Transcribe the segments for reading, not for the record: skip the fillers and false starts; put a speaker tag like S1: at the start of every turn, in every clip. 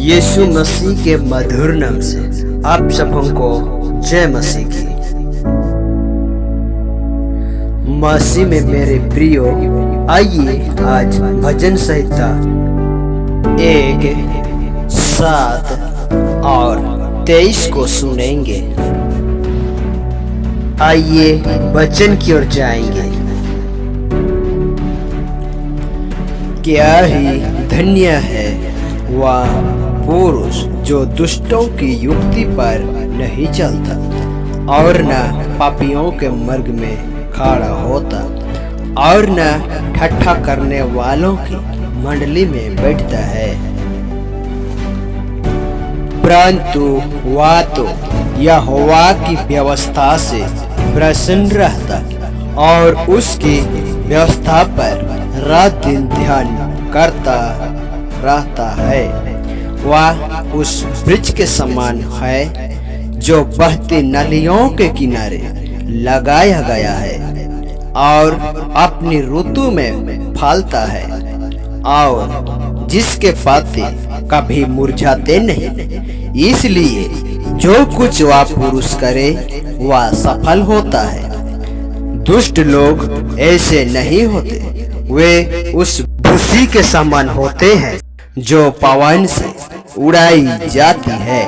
S1: यीशु मसीह के मधुर नाम से आप सबों को जय मसीह की। मसीह में मेरे प्रियो, आइए आज भजन संहिता 1, 7 और 23 को सुनेंगे। आइए वचन की ओर जाएंगे। क्या ही धन्य है वह पुरुष जो दुष्टों की युक्ति पर नहीं चलता और न पापियों के मार्ग में खड़ा होता और न ठट्ठा करने वालों की मंडली में बैठता है, परंतु वह तो यहोवा की व्यवस्था से प्रसन्न रहता और उसकी व्यवस्था पर रात दिन ध्यान करता रहता है। वह उस वृक्ष के समान है जो बहती नदियों के किनारे लगाया गया है और अपनी ऋतु में फलता है और जिसके पत्ते कभी मुरझाते नहीं। इसलिए जो कुछ वह पुरुष करे वह सफल होता है। दुष्ट लोग ऐसे नहीं होते, वे उस भूसी के समान होते हैं जो पवन से उड़ाई जाती है।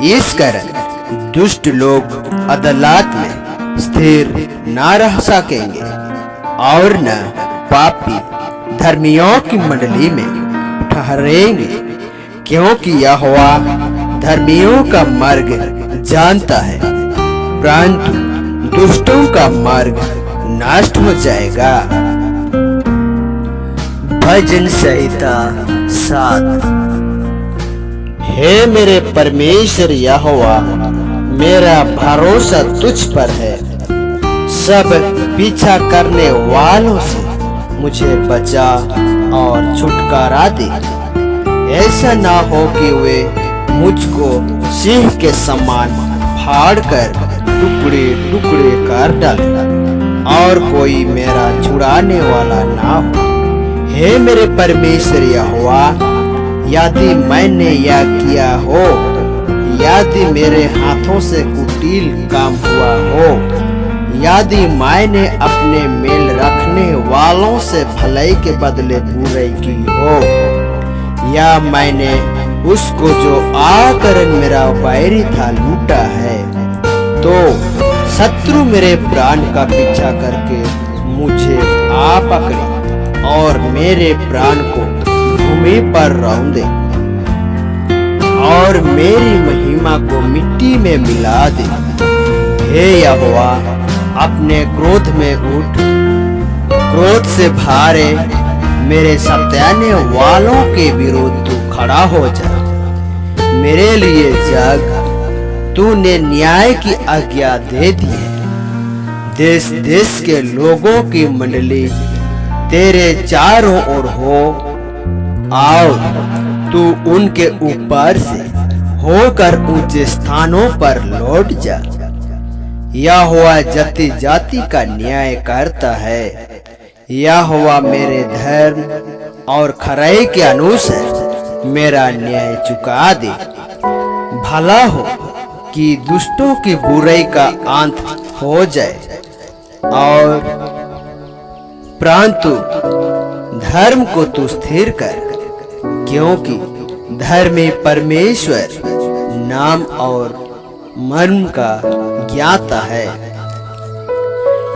S1: इस कारण दुष्ट लोग अदालत में स्थिर न रह सकेंगे और न पापी धर्मियों की मंडली में ठहरेंगे, क्योंकि यहोवा धर्मियों का मार्ग जानता है, परंतु दुष्टों का मार्ग नष्ट हो जाएगा। भजन संहिता 7। हे मेरे परमेश्वर यहोवा, मेरा भरोसा तुझ पर है। सब पीछा करने वालों से मुझे बचा और छुटकारा दे। ऐसा ना हो कि वे मुझको सिंह के समान फाड़ कर टुकड़े टुकड़े कर डाले और कोई मेरा छुड़ाने वाला ना हो। हे मेरे परमेश्वर यहोवा, यदि मैंने यह किया हो, यदि मेरे हाथों से कुटिल काम हुआ हो, यदि मैंने अपने मेल रखने वालों से भलाई के बदले बुराई की हो, या मैंने उसको जो आकर मेरा बैरी था लूटा है, तो शत्रु मेरे प्राण का पीछा करके मुझे आ पकड़े और मेरे प्राण को भूमि पर रौंदे और मेरी महिमा को मिट्टी में मिला दे। हे यहोवा, अपने क्रोध में उठ, क्रोध से भारे मेरे सताने वालों के विरुद्ध तू खड़ा हो जा। मेरे लिए जग, तूने न्याय की आज्ञा दे दी है। देश देश के लोगों की मंडली तेरे चारों ओर हो। आओ, तू उनके ऊपर से होकर ऊंचे स्थानों पर लौट जा। यहोवा जाति जाति का न्याय करता है। यहोवा मेरे धर्म और खराई के अनुसार मेरा न्याय चुका दे। भला हो कि दुष्टों की बुराई का अंत हो जाए और परंतु धर्म को तू स्थिर कर, क्योंकि धर्मी परमेश्वर नाम और मर्म का ज्ञाता है।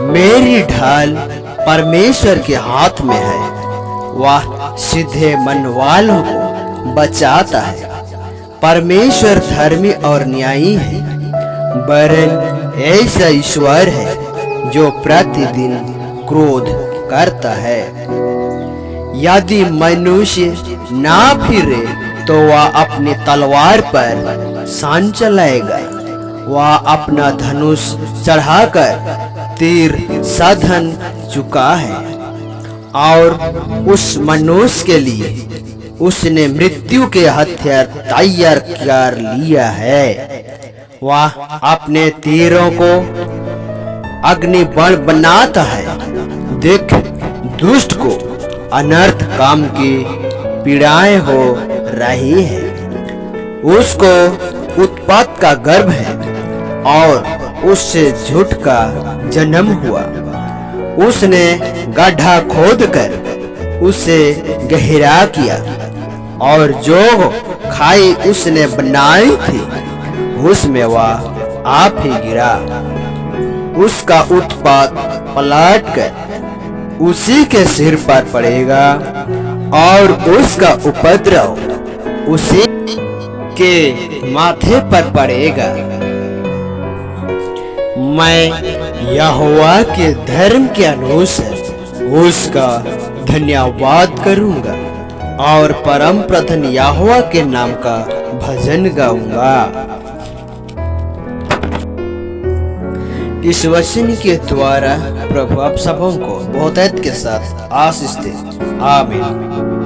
S1: मेरी ढाल परमेश्वर के हाथ में है, वह सीधे मन वालों को बचाता है। परमेश्वर धर्मी और न्यायी है, वरन ऐसा ईश्वर है जो प्रतिदिन क्रोध करता है। यदि मनुष्य ना फिरे तो वह अपनी तलवार पर सान चलाएगा। वह अपना धनुष चढ़ाकर तीर साधन चुका है और उस मनुष्य के लिए उसने मृत्यु के हथियार तैयार कर लिया है। वह अपने तीरों को अग्नि बाण बनाता है। देख, दुष्ट को अनर्थ काम की पीड़ाएं हो रही है, उसको उत्पात का गर्भ है और उससे झूठ का जन्म हुआ। उसने गड्ढा खोद कर उसे गहरा किया और जो खाई उसने बनाई थी उसमें वह आप ही गिरा। उसका उत्पात पलट कर उसी के सिर पर पड़ेगा और उसका उपद्रव उसी के माथे पर पड़ेगा। मैं यहोवा के धर्म के अनुसार उसका धन्यवाद करूंगा और परम प्रधान यहोवा के नाम का भजन गाऊंगा। इस वचन के द्वारा प्रभु आप सबों को बहुतायत के साथ आशीष दे। आमीन।